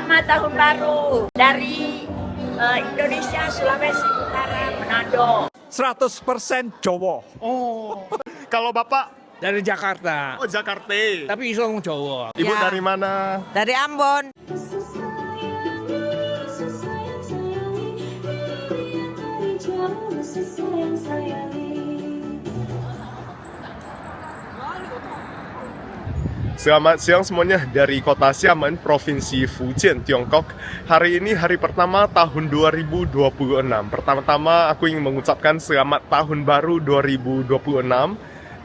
Selamat Tahun Baru dari Indonesia, Sulawesi Utara, Manado. 100% Jawa. Oh, kalau Bapak Dari Jakarta. oh Jakarta. Tapi iso ngomong Jawa. Ibu Ya. dari mana? Dari Ambon. Selamat siang semuanya dari Kota Xiamen, Provinsi Fujian, Tiongkok. Hari ini hari pertama tahun 2026. Pertama-tama aku ingin mengucapkan selamat tahun baru 2026.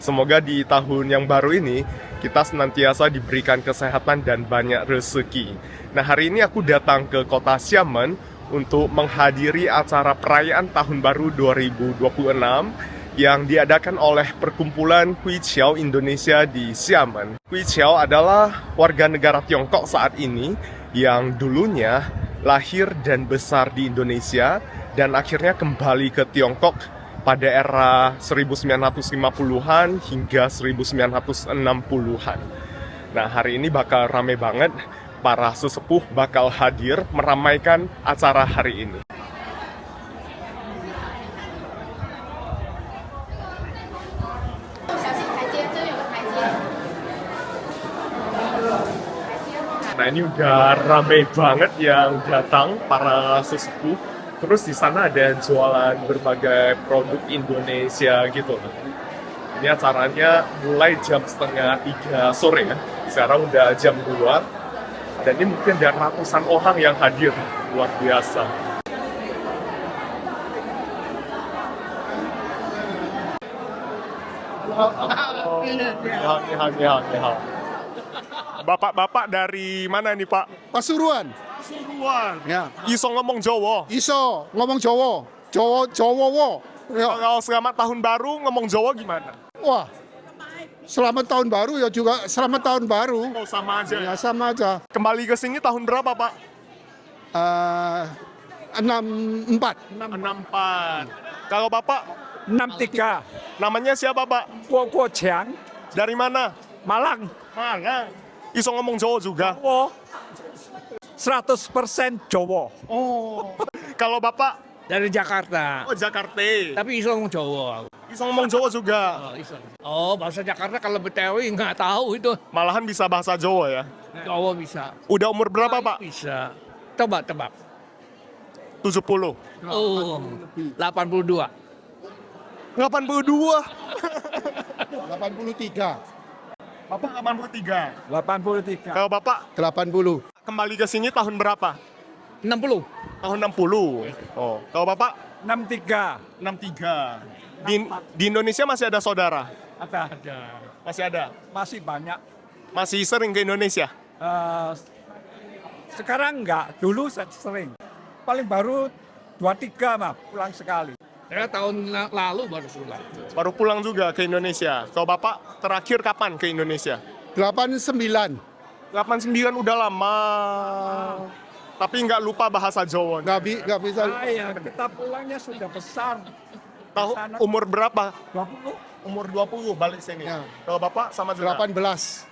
Semoga di tahun yang baru ini kita senantiasa diberikan kesehatan dan banyak rezeki. Nah, hari ini aku datang ke Kota Xiamen untuk menghadiri acara perayaan tahun baru 2026 yang diadakan oleh Perkumpulan Huiqiao Indonesia di Xiamen. Huiqiao adalah warga negara Tiongkok saat ini yang dulunya lahir dan besar di Indonesia dan akhirnya kembali ke Tiongkok pada era 1950-an hingga 1960-an. Nah, hari ini bakal rame banget, para sesepuh bakal hadir meramaikan acara hari ini. Nah, ini udah rame banget yang datang para sesepuh. Terus di sana ada jualan berbagai produk Indonesia gitu. Ini acaranya mulai jam setengah 3 sore ya. Sekarang udah jam 2. Dan ini mungkin ada ratusan orang yang hadir. Luar biasa. Hal. Bapak-bapak dari mana nih, Pak? Pasuruan. Pasuruan. Ya. Iso ngomong Jawa. Iso ngomong Jawa. Jawa wo. Ya. Kalau selamat tahun baru ngomong Jawa gimana? Wah. Selamat tahun baru ya juga selamat tahun baru. Oh, sama aja. Ya sama aja. Kembali ke sini tahun berapa, Pak? 64. 64. Kalau Bapak 63. namanya siapa, Pak? Guo Chiang. Dari mana? Malang. Malang. Iso ngomong Jawa juga. Jawa. 100% Jawa. Oh. Kalau Bapak Dari Jakarta. oh Jakarta. Tapi iso ngomong Jawa. Iso ngomong Jawa juga. Oh, iso. Oh, bahasa Jakarta kalau Betawi nggak tahu itu. Malahan bisa bahasa Jawa ya. Jawa bisa. Udah umur berapa, Pak? Bisa. Tebak. 70. Oh, 82. 82. 83. Bapak 83. 83. Kalau Bapak 80. kembali ke sini tahun berapa? 60. Tahun 60. Oh, kalau Bapak 63. 63. Di Indonesia masih ada saudara? Ada. Masih ada? Masih banyak. Masih sering ke Indonesia? Sekarang enggak, dulu sering. Paling baru 2-3 mah pulang sekali. Ya tahun lalu baru pulang. Baru pulang juga ke Indonesia. Kalau Bapak terakhir kapan ke Indonesia? 89. 89 udah lama. Tapi nggak lupa bahasa Jawa. Nggak bisa. Ya, kita pulangnya sudah besar. Tahu Sana. umur berapa? 20. Umur 20 balik sini. Ya. Kalau Bapak sama juga? 18.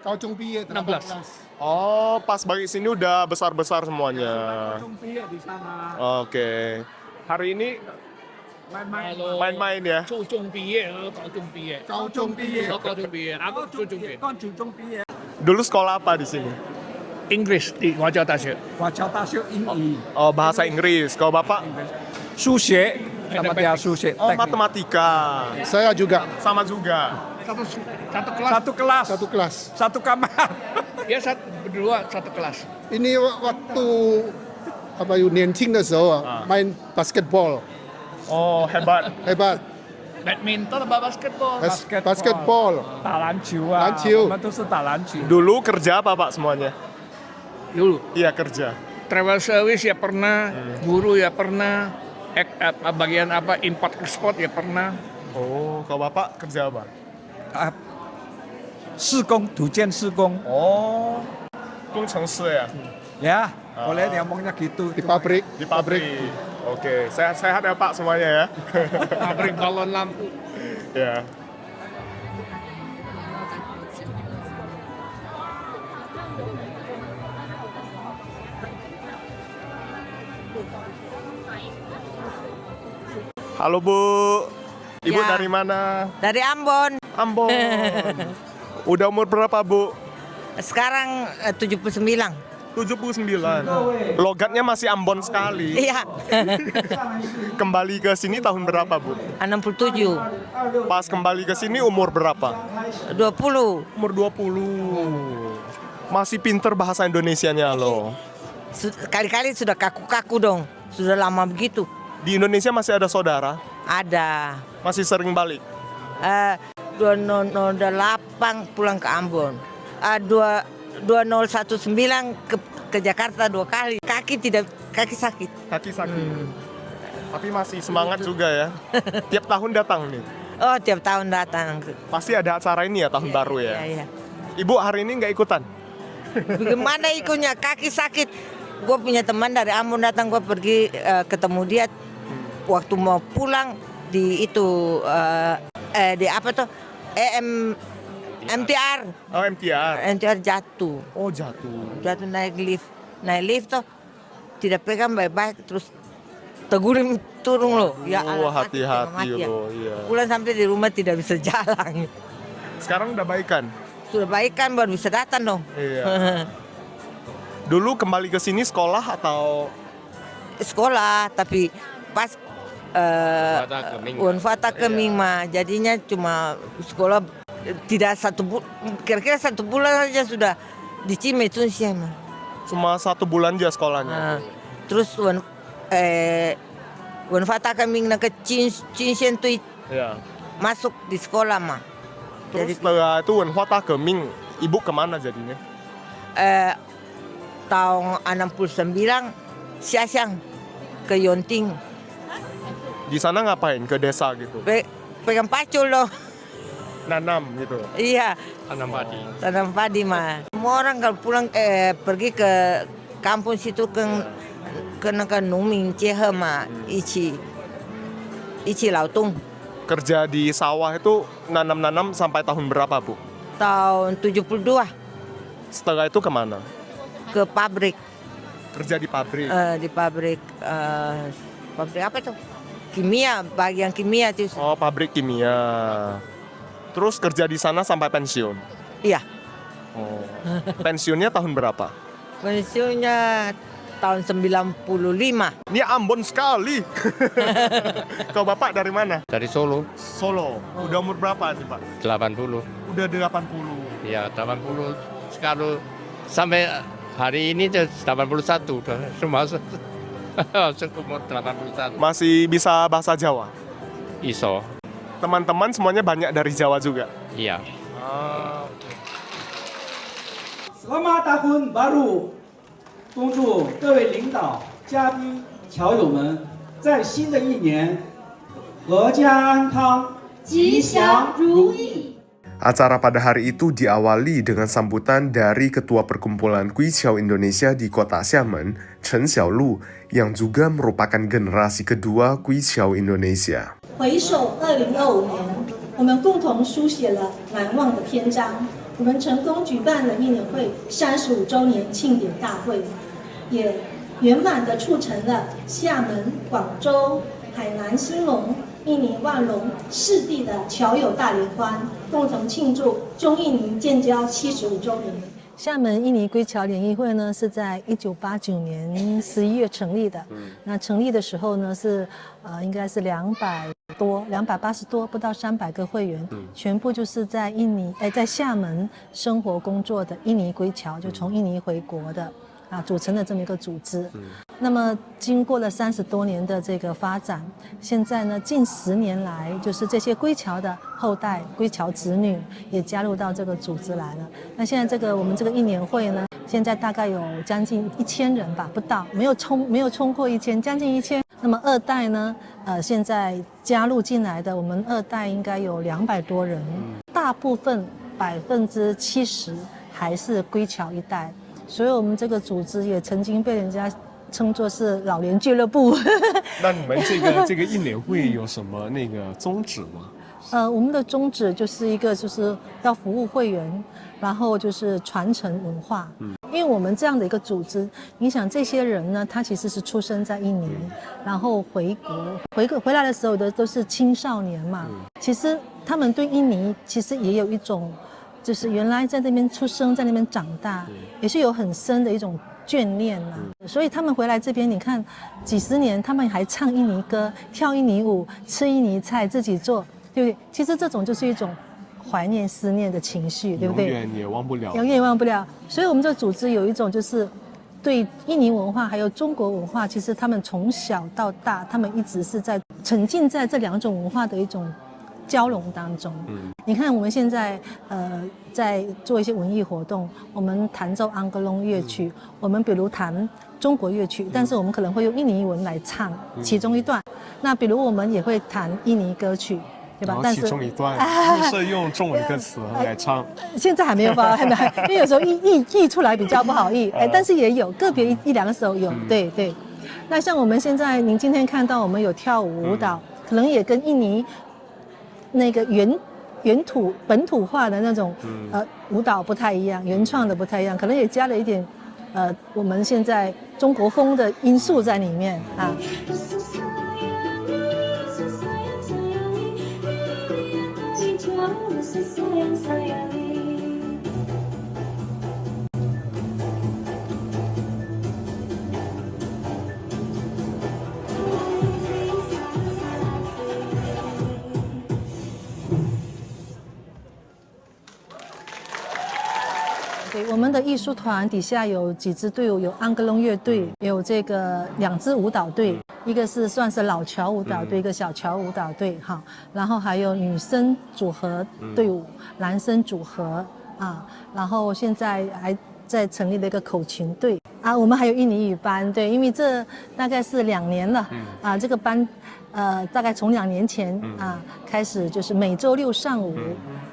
Kau cung piye? 16. Oh, pas balik sini udah besar-besar semuanya. Cumpi di sana. Oke. Hari ini Main-main. main-main ya? Cucung piye, kau cung piye. Kau cung piye? Kau cung piye. Aku cucung piye. Kau cucung piye. Dulu sekolah apa di sini? Inggris di Wajah Tasya. Wajah Tasya ini. Oh, bahasa Inggris. Kalau Bapak? Susi. Sama dia susi. Oh, matematika. Saya juga Sama juga. Satu kelas. satu kelas. Satu kamar. Dia berdua satu kelas. Ini waktu apa yuk 年轻的时候 main basketball. Oh, hebat. Hebat. Badminton apa basketball? Basketball. 打篮球啊，篮球我们都是打篮球。 Dulu kerja apa, Pak, semuanya? Dulu Iya, kerja. travel service ya pernah, guru ya pernah, bagian apa import ekspor ya pernah. Oh, kalau Bapak kerja apa? 施工，土建施工。 Oh, 工程师ya? Ya, boleh ngomongnya gitu. Di pabrik. Di pabrik. Oke, sehat-sehat ya, Pak, semuanya ya? Pabrik balon lampu. Ya. Halo Bu, Ibu Ya. dari mana? Dari Ambon. Ambon. Udah umur berapa Bu? Sekarang 79. 79. Logatnya masih Ambon sekali. Iya. Kembali ke sini tahun berapa Bu? 67. Pas kembali ke sini umur berapa? 20. Umur 20. Masih pinter bahasa Indonesianya loh. Kali-kali sudah kaku-kaku dong. Sudah lama begitu. Di Indonesia masih ada saudara? Ada. Masih sering balik? 2008 pulang ke Ambon. 2019 ke Jakarta 2 kali. Kaki sakit. Kaki sakit. Tapi masih semangat juga ya. Tiap tahun datang nih. Oh, tiap tahun datang. Pasti ada acara ini ya tahun baru ya. Iya. Ibu hari ini nggak ikutan? Bagaimana ikutnya? Kaki sakit. Gue punya teman dari Ambon datang, gue pergi ketemu dia. Waktu mau pulang di itu di apa tuh? MTR. Oh MTR. MTR jatuh. Oh jatuh. Jatuh naik lift tuh tidak pegang baik-baik terus tegurin turun loh. Ya Oh Allah, sakit hati-hati setengah mati ya. loh. Iya. Pulang sampai di rumah tidak bisa jalan. Sekarang udah baikan? Sudah baik kan baru bisa datang dong. Iya. Dulu kembali ke sini sekolah atau? Sekolah tapi pas Unfata Keming mah jadinya cuma sekolah tidak kira-kira 1 bulan saja sudah di Cimetunsia mah. Cuma 1 bulan aja sekolahnya. Terus Unfata Keming nak ke Cinsien tuh Iya. masuk di sekolah mah. Terus setelah itu Wenhua Keming, ibu kemana jadinya? Tahun 69 Siasyang ke Yonting. Di sana ngapain? Ke desa gitu? Pegang pacul loh. Nanam gitu? Iya. Tanam padi? Tanam padi mah. Semua orang kalau pulang pergi ke kampung situ ke Numing Cehe mah Ici Lautung. Kerja di sawah itu nanam-nanam sampai tahun berapa Bu? Tahun 72 Setelah itu kemana? ke pabrik. Kerja di pabrik? Di pabrik apa tuh? Kimia, bagian kimia tuh. Oh pabrik kimia. Terus kerja di sana sampai pensiun? Iya. Oh. Pensiunnya tahun berapa? Pensiunnya tahun 95. Ini Ambon sekali. Kau Bapak dari mana? Dari Solo, Solo. Udah umur berapa nih Pak? 80. Udah 80. Ya, 80. Sekarang sampai hari ini 81 udah termasuk umur 81. Masih bisa bahasa Jawa? Iso. Teman-teman semuanya banyak dari Jawa juga? Iya. Selamat Tahun Baru！恭祝各位领导、嘉宾、侨友们在新的一年阖家安康、吉祥如意。 Acara pada hari itu diawali dengan sambutan dari Ketua Perkumpulan Guiqiao Indonesia di Kota Xiamen, Chen Xiaolu, yang juga merupakan generasi kedua Guiqiao Indonesia. 回首2025年，我们共同书写了难忘的篇章。我们成功举办了一年会35周年庆典大会，也圆满地促成了厦门、广州、海南兴隆、印尼万隆4地的侨友大联欢，共同庆祝中印尼建交75周年。 厦门印尼归侨联谊会呢是在1989年11月成立的。那成立的时候呢是应该是280多，不到300个会员，全部就是在在厦门生活工作的印尼归侨，就从印尼回国的。 组成的这么一个组织，那么经过了30多年的这个发展，现在呢，近10年来，就是这些归侨的后代、归侨子女也加入到这个组织来了。那现在我们这个一年会呢，现在大概有将近1000人吧，不到，没有冲过1000，将近1000。那么2代呢，现在加入进来的，我们2代应该有200多人，大部分70%还是归侨一代。 所以我们这个组织也曾经被人家称作是老年俱乐部。那你们这个一年会有什么那个宗旨吗？我们的宗旨就是一个就是要服务会员，然后就是传承文化。因为我们这样的一个组织，你想这些人呢，他其实是出生在印尼，然后回来的时候都是青少年嘛。其实他们对印尼其实也有一种，就是原来在那边出生，在那边长大，也是有很深的一种眷恋啊。所以他们回来这边，你看几十年，他们还唱印尼歌、跳印尼舞、吃印尼菜，自己做，对不对？其实这种就是一种怀念、思念的情绪，对不对？永远也忘不了，永远也忘不了。所以我们这个组织有一种就是对印尼文化还有中国文化，其实他们从小到大，他们一直是在沉浸在这两种文化的一种交融当中。你看我们现在在做一些文艺活动，我们弹奏安格隆乐曲，我们比如弹中国乐曲，但是我们可能会用印尼文来唱其中一段。那比如我们也会弹印尼歌曲，对吧？然后其中一段是用中文歌词来唱。现在还没有吧？还没，因为有时候译出来比较不好译，但是也有个别一两首有，对对。那像我们现在，您今天看到我们有跳舞舞蹈，可能也跟印尼那个本土化的那种舞蹈不太一样，原创的不太一样，可能也加了一点我们现在中国风的因素在里面啊。对，我们的艺术团底下有几支队伍，有安格隆乐队，有这个2支舞蹈队，一个是算是老侨舞蹈队，一个小侨舞蹈队哈，然后还有女生组合队伍，男生组合啊，然后现在还在成立了一个口琴队啊，我们还有印尼语班，对，因为这大概是2年了啊，这个班大概从2年前开始就是每周6上午。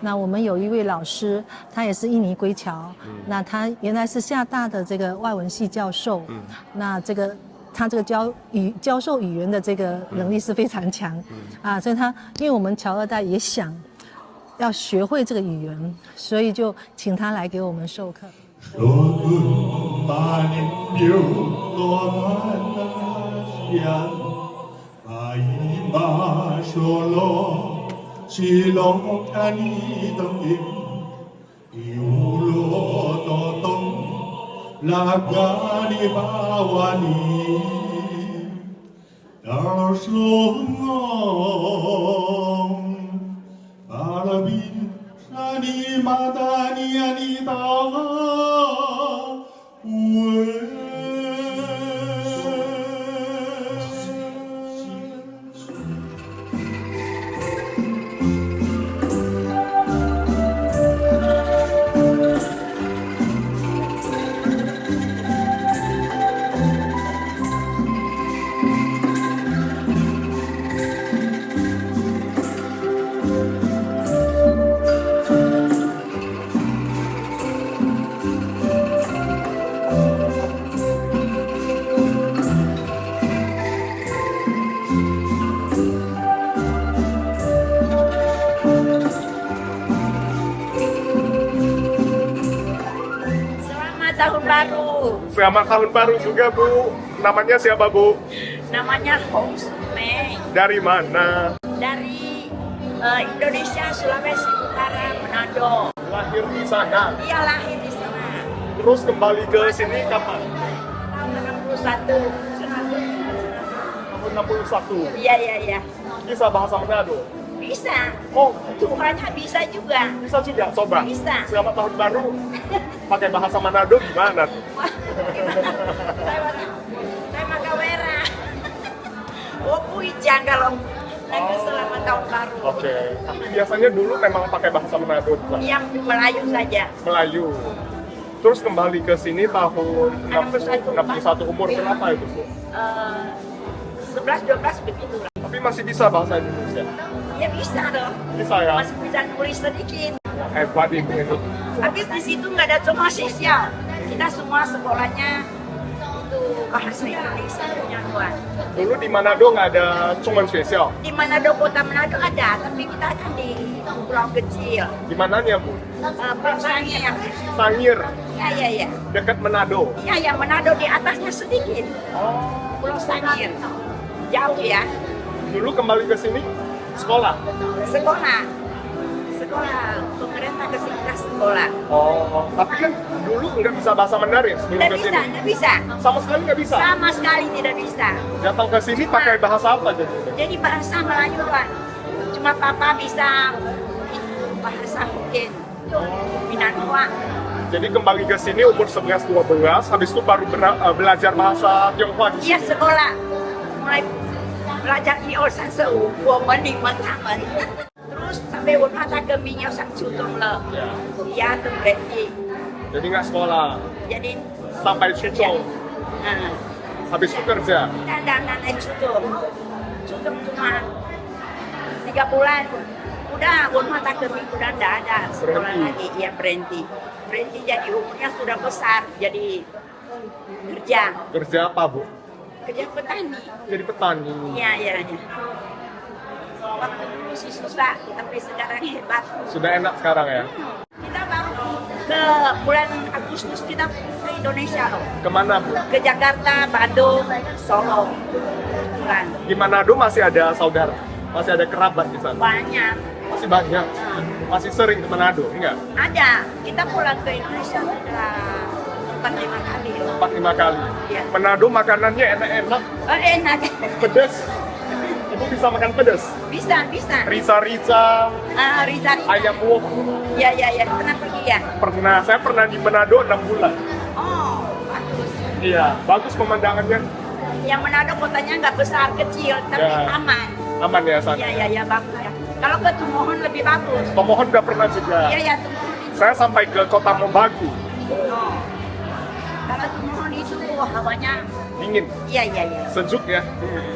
那我们有一位老师，他也是印尼归侨，那他原来是厦大的这个外文系教授，那他这个教授语言的这个能力是非常强，所以因为我们侨2代也想要学会这个语言，所以就请他来给我们授课。Silokani tangim iulo totong lagani bawani darsulong balabin sani madani anita Tahun baru. Selamat tahun baru juga, Bu. Namanya siapa, Bu? Namanya Hong Sume. Dari mana? Dari Indonesia, Sulawesi Utara, Manado. Lahir di sana. Dia lahir di sana. Terus kembali ke sini kapan? Tahun 61. Tahun 61. Iya. Bisa bahasa Manado? Bisa. Oh, Tuhannya bisa juga. Bisa juga, coba. Bisa. Selamat tahun baru. Pakai bahasa Manado gimana tuh? Saya Makawera. Oh, Puijang kalau lagi selamat tahun baru. Oke. Tapi biasanya dulu memang pakai bahasa Manado. Yang Melayu saja. Melayu. Terus kembali ke sini tahun 61 umur berapa itu, Bu? 11-12 begitu lah. Tapi masih bisa bahasa Indonesia? Ya bisa dong. Bisa ya? Masih bisa nulis sedikit. Hebat Ibu itu. Habis di situ nggak ada cuma sosial. Kita semua sekolahnya itu bahasa Indonesia punya Tuhan. Dulu di Manado nggak ada cuman spesial? Di Manado, kota Manado ada, tapi kita kan di pulau kecil. Di mananya, Bu? Sangir. Sangir. Iya. Dekat Manado. Iya, yang Manado di atasnya sedikit. Pulau Sangir. Jauh ya. Dulu kembali ke sini sekolah. Sekolah pemerintah ke sini ke sekolah. Oh, tapi kan dulu nggak bisa bahasa Mandarin sebelum Tidak ke bisa, sini. tidak bisa. Sama sekali nggak bisa. Sama sekali tidak bisa. Datang ke sini pakai bahasa apa jadi? Jadi bahasa Melayu doang. Cuma papa bisa itu bahasa Hokkien. Minanua. Jadi kembali ke sini umur 11-12, habis itu baru belajar bahasa Tionghoa di sini. Iya sekolah. Mulai belajar IO Sanseu, Womening Mataman. Terus sampai Unmata ke Minyak Sang Cutong Le. Iya, itu berarti. Jadi nggak sekolah. Jadi Sampai Cutong. Nah, Habis itu kerja. dan naik Cutong. Cutong cuma 3 bulan. Udah, Unmata ke Minggu udah nggak ada sekolah lagi. Iya, berhenti. Berhenti jadi umurnya sudah besar, jadi kerja. Kerja apa, Bu? Kerja petani. Jadi petani. Iya. Waktu dulu sih susah, tapi sekarang hebat. Sudah enak sekarang ya? Kita baru ke bulan Agustus kita ke Indonesia loh. Kemana, Bu? Ke Jakarta, Bandung, Solo. Bulan. Di Manado masih ada saudara? Masih ada kerabat di sana? Banyak. Masih banyak? Masih sering ke Manado? Enggak? Ada. Kita pulang ke Indonesia sudah 4-5 kali loh. 4-5 kali? Iya. Manado makanannya enak-enak? Oh, enak. Pedas? Ibu bisa makan pedas? Bisa. Rica-rica, Riza. ayam wok. Iya. Pernah pergi ya? Pernah, saya pernah di Manado 6 bulan. Oh, bagus. Iya, bagus pemandangannya. Yang Manado kotanya nggak besar, kecil, tapi Ya. aman. Aman ya sana? Iya, bagus ya. Kalau ke Tumohon lebih bagus. Tomohon udah pernah juga. Iya, Tumohon itu. Saya sampai ke kota Mobagu. Oh. Kalau Tumohon itu hawanya Dingin, iya. sejuk ya.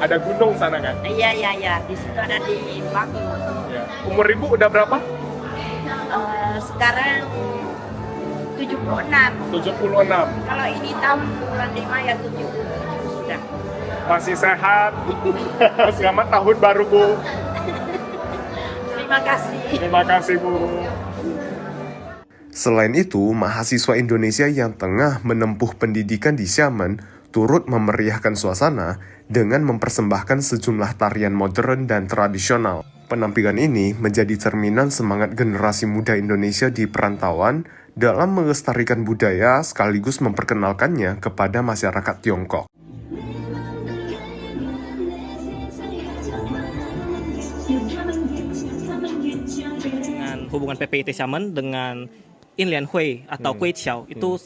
Ada gunung sana kan? Iya. Di situ ada di bagus. Ya. Umur ibu udah berapa? Sekarang 76. 76. Kalau ini tahun bulan 5 ya 77 sudah. Masih sehat. Selamat tahun baru, Bu. Terima kasih. Terima kasih, Bu. Selain itu, mahasiswa Indonesia yang tengah menempuh pendidikan di Xiamen turut memeriahkan suasana dengan mempersembahkan sejumlah tarian modern dan tradisional. Penampilan ini menjadi cerminan semangat generasi muda Indonesia di perantauan dalam melestarikan budaya sekaligus memperkenalkannya kepada masyarakat Tiongkok. Dengan hubungan PPIT Xiamen dengan Inlian Hui atau Kue Chiao itu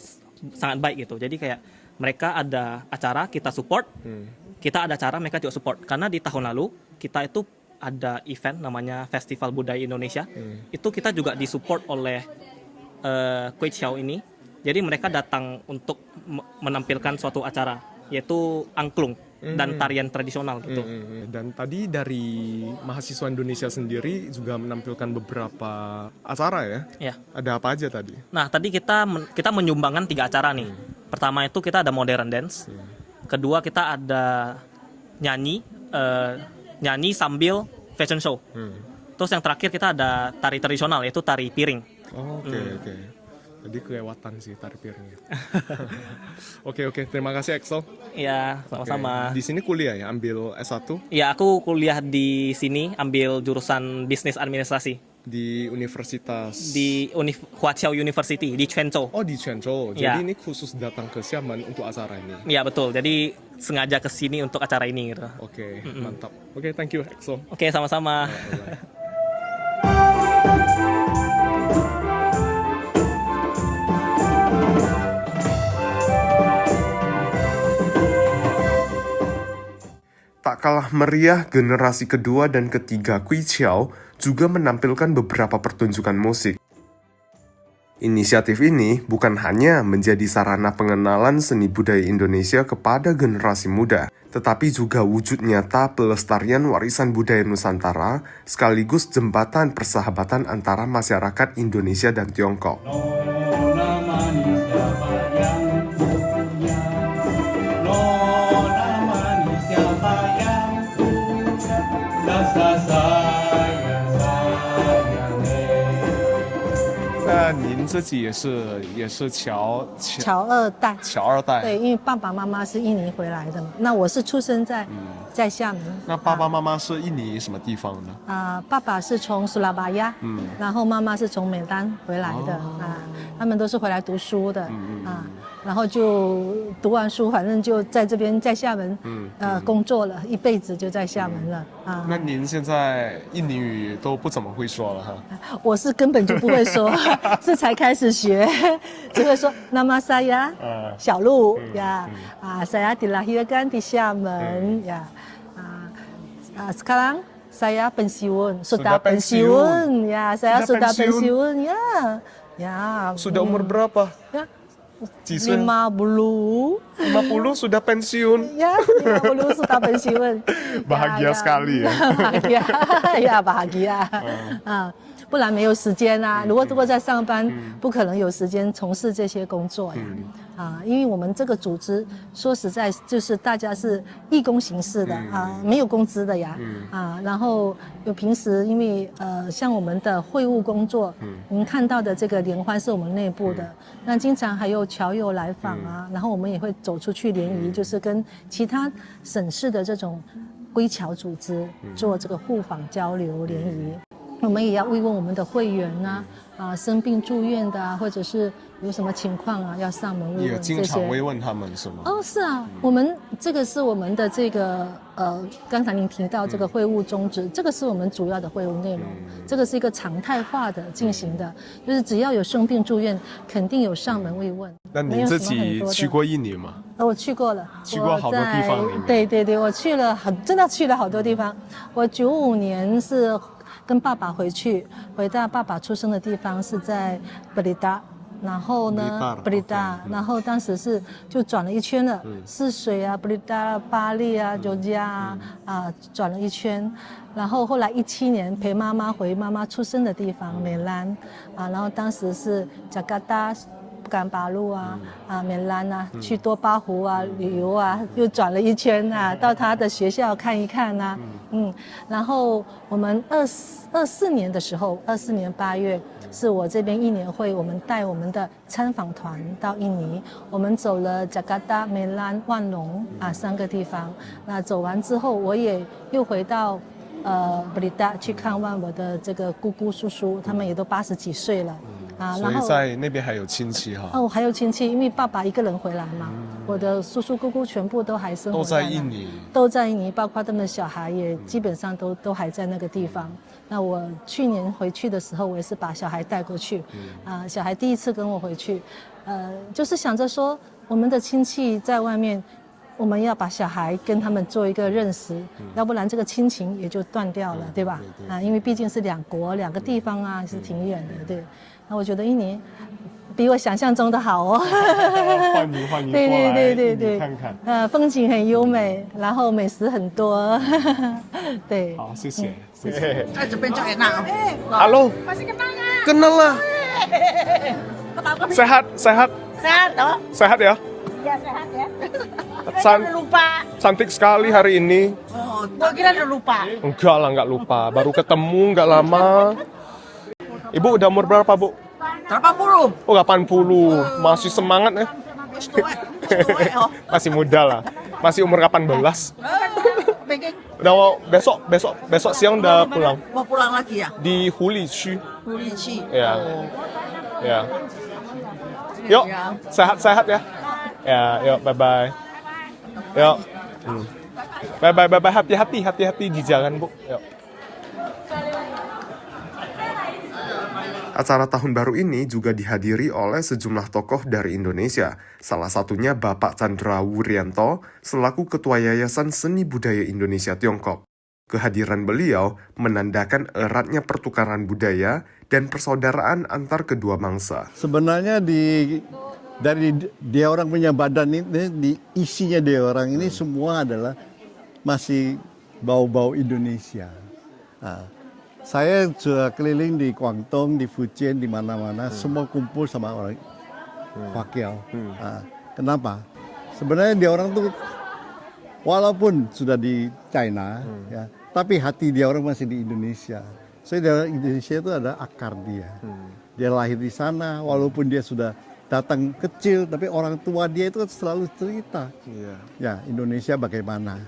sangat baik gitu. Jadi kayak mereka ada acara kita support, kita ada acara mereka juga support. Karena di tahun lalu kita itu ada event namanya Festival Budaya Indonesia. Itu kita juga disupport oleh Kue Chiao ini. Jadi mereka datang untuk menampilkan suatu acara yaitu angklung dan tarian tradisional gitu. Dan tadi dari mahasiswa Indonesia sendiri juga menampilkan beberapa acara ya? Ya. Ada apa aja tadi? Nah tadi kita menyumbangkan 3 acara nih. Pertama itu kita ada modern dance. Kedua kita ada nyanyi sambil fashion show. Terus yang terakhir kita ada tari tradisional yaitu tari piring. Oke. Tadi kelewatan sih tari piringnya. Oke, terima kasih Axel. Iya, sama-sama. Di sini kuliah ya, ambil S1? Iya, aku kuliah di sini ambil jurusan bisnis administrasi. Di universitas? Di Huaqiao University di Quanzhou. Oh, di Quanzhou. Jadi Ya. ini khusus datang ke Xiamen untuk acara ini? Iya, betul. Jadi sengaja ke sini untuk acara ini gitu. Oke, mantap. Oke, thank you Axel. Oke, sama-sama. Tak kalah meriah, generasi kedua dan ketiga Kue Chiao juga menampilkan beberapa pertunjukan musik. Inisiatif ini bukan hanya menjadi sarana pengenalan seni budaya Indonesia kepada generasi muda, tetapi juga wujud nyata pelestarian warisan budaya Nusantara sekaligus jembatan persahabatan antara masyarakat Indonesia dan Tiongkok. 自己也是侨二代。侨二代。对，因为爸爸妈妈是印尼回来的嘛，那我是出生在厦门。那爸爸妈妈是印尼什么地方呢？爸爸是从苏拉巴亚，然后妈妈是从美丹回来的他们都是回来读书的然后就读完书，反正就在这边在厦门工作了一辈子，就在厦门了那您现在印尼语都不怎么会说了哈？我是根本就不会说，是才开始学，只会说 nama saya 小鹿呀saya dilahirkan di Xiamen ya sekarang saya pensiun sudah pensiun ya saya sudah pensiun ya sudah umur berapa? Ya 50 sudah pensiun. Ya, 50 sudah pensiun. Bahagia sekali ya. Bahagia, ya bahagia. 不然没有时间啊。如果在上班，不可能有时间从事这些工作呀。因为我们这个组织说实在就是大家是义工形式的没有工资的呀。然后有平时因为像我们的会务工作，您看到的这个联欢是我们内部的，那经常还有侨友来访然后我们也会走出去联谊，就是跟其他省市的这种归侨组织做这个互访交流联谊。我们也要慰问我们的会员生病住院的或者是有什么情况要上门慰问也经常慰问他们是吗？是啊，我们这个是我们的这个刚才您提到这个会务宗旨，这个是我们主要的会务内容，这个是一个常态化的进行的，就是只要有生病住院，肯定有上门慰问。那您自己去过印尼吗？我去过了，去过好多地方里面。对，我去了真的去了好多地方。我95年是跟爸爸回到爸爸出生的地方是在布里达，然后呢布里达，然后当时就转了一圈了，泗水布里达、巴利酒家转了一圈，然后后来17年陪妈妈回妈妈出生的地方美兰然后当时是加卡达、布甘巴路美兰去多巴湖旅游又转了一圈到他的学校看一看然后我们24年的时候，24年8月是我这边1年会，我们带我们的参访团到印尼，我们走了加卡达、美兰、万隆3个地方。那走完之后，我也又回到布里达去看望我的这个姑姑叔叔，他们也都80几岁了所以在那边还有亲戚哈？我还有亲戚，因为爸爸一个人回来嘛，我的叔叔姑姑全部都还生活都在印尼，包括他们的小孩也基本上都还在那个地方。那我去年回去的时候，我也是把小孩带过去小孩第一次跟我回去就是想着说我们的亲戚在外面，我们要把小孩跟他们做一个认识，要不然这个亲情也就断掉了，对吧？因为毕竟是2国2个地方是挺远的，对。那我觉得印尼比我想象中的好哦。欢迎过来，对，看看。风景很优美，然后美食很多。对，好，谢谢。在这边就enak. Halo. Masih kenal nggak? Kenal lah. Sehat. Sehat toh? Sehat ya. Iya sehat ya. Udah lupa. Cantik sekali hari ini. Gua kira udah lupa. Enggak lah, enggak lupa. Baru ketemu enggak lama. Ibu udah umur berapa, Bu? 80. Oh, 80. Masih semangat ya. Masih muda lah. Masih umur 18. Udah mau besok siang udah pulang. Mau pulang lagi ya? Di Hulici. Hulici. Ya. Ya. Yuk, sehat-sehat ya. Ya, yuk, bye-bye. Yuk. Bye-bye. Hati-hati di jalan, Bu. Yuk. Acara tahun baru ini juga dihadiri oleh sejumlah tokoh dari Indonesia, salah satunya Bapak Chandra Wuryanto selaku Ketua Yayasan Seni Budaya Indonesia Tiongkok. Kehadiran beliau menandakan eratnya pertukaran budaya dan persaudaraan antar kedua bangsa. Sebenarnya dari dia orang punya badan ini, di isinya dia orang ini semua adalah masih bau-bau Indonesia. Saya sudah keliling di Guangdong, di Fujian, di mana-mana, semua kumpul sama orang Pacquiao. Kenapa? Sebenarnya dia orang tuh walaupun sudah di China, tapi hati dia orang masih di Indonesia. Saya dari Indonesia itu ada akar dia. Dia lahir di sana, walaupun dia sudah datang kecil, tapi orang tua dia itu selalu cerita. Ya, Indonesia bagaimana.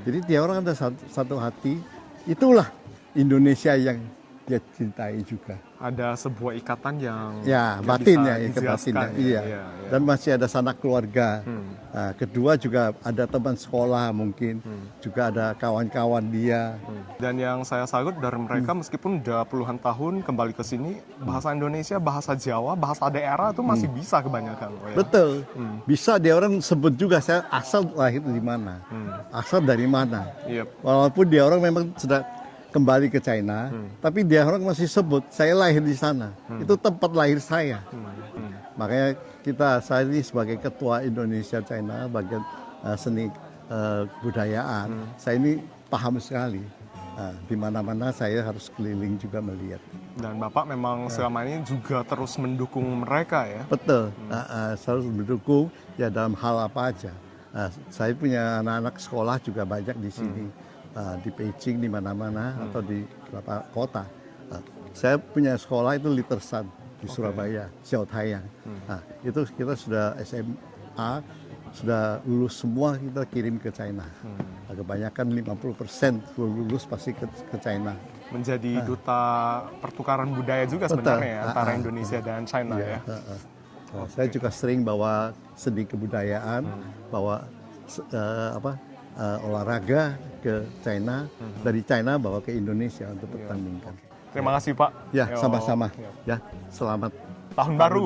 Jadi dia orang ada satu hati, itulah Indonesia yang dia cintai juga. Ada sebuah ikatan yang batin ya, bisa ikatan batinnya. dijelaskan, Iya. Dan masih ada sanak keluarga. Nah, kedua juga ada teman sekolah mungkin, juga ada kawan-kawan dia. Dan yang saya salut dari mereka meskipun udah puluhan tahun kembali ke sini, bahasa Indonesia, bahasa Jawa, bahasa daerah itu masih bisa kebanyakan. Betul. Bisa dia orang sebut juga saya asal lahir di mana. Asal dari mana. Walaupun dia orang memang sudah kembali ke China, tapi dia orang masih sebut saya lahir di sana. Itu tempat lahir saya. Makanya saya ini sebagai ketua Indonesia China bagian seni budayaan, saya ini paham sekali. Di mana-mana saya harus keliling juga melihat. Dan Bapak memang selama ini juga terus mendukung mereka ya? Betul, selalu mendukung ya dalam hal apa aja. Saya punya anak-anak sekolah juga banyak di sini. Di Beijing, di mana-mana, atau di beberapa kota. Saya punya sekolah itu Litersan di Surabaya, Xiao Taiyang. Itu kita sudah SMA, sudah lulus semua kita kirim ke China. Kebanyakan 50% lulus pasti ke China. Menjadi duta pertukaran budaya juga sebenarnya ya, antara Indonesia dan China ya. Saya juga sering bawa seni kebudayaan, bawa olahraga ke China, dari China bawa ke Indonesia untuk pertandingan. Terima kasih Pak. Ya, sama-sama. Ya, selamat tahun baru.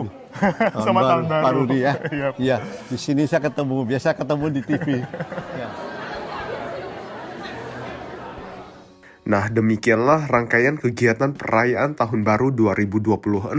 Selamat tahun baru dia. Iya, di sini saya ketemu, biasa ketemu di TV. Nah, demikianlah rangkaian kegiatan perayaan Tahun Baru 2026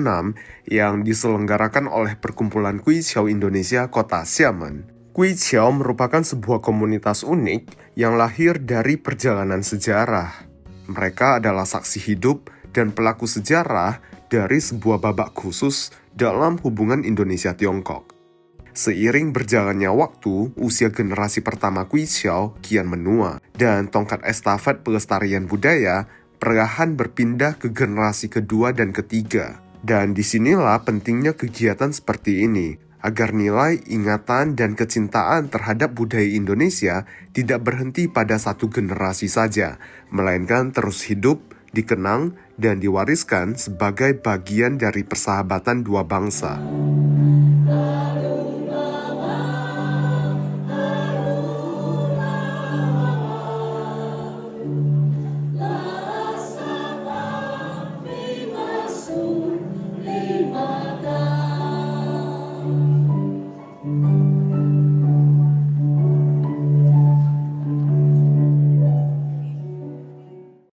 yang diselenggarakan oleh Perkumpulan Kui Chiao Indonesia Kota Xiamen. Kui Chiao merupakan sebuah komunitas unik yang lahir dari perjalanan sejarah. Mereka adalah saksi hidup dan pelaku sejarah dari sebuah babak khusus dalam hubungan Indonesia-Tiongkok. Seiring berjalannya waktu, usia generasi pertama Kui Chiao kian menua, dan tongkat estafet pelestarian budaya perlahan berpindah ke generasi kedua dan ketiga. Dan disinilah pentingnya kegiatan seperti ini, agar nilai, ingatan, dan kecintaan terhadap budaya Indonesia tidak berhenti pada satu generasi saja, melainkan terus hidup, dikenang, dan diwariskan sebagai bagian dari persahabatan dua bangsa.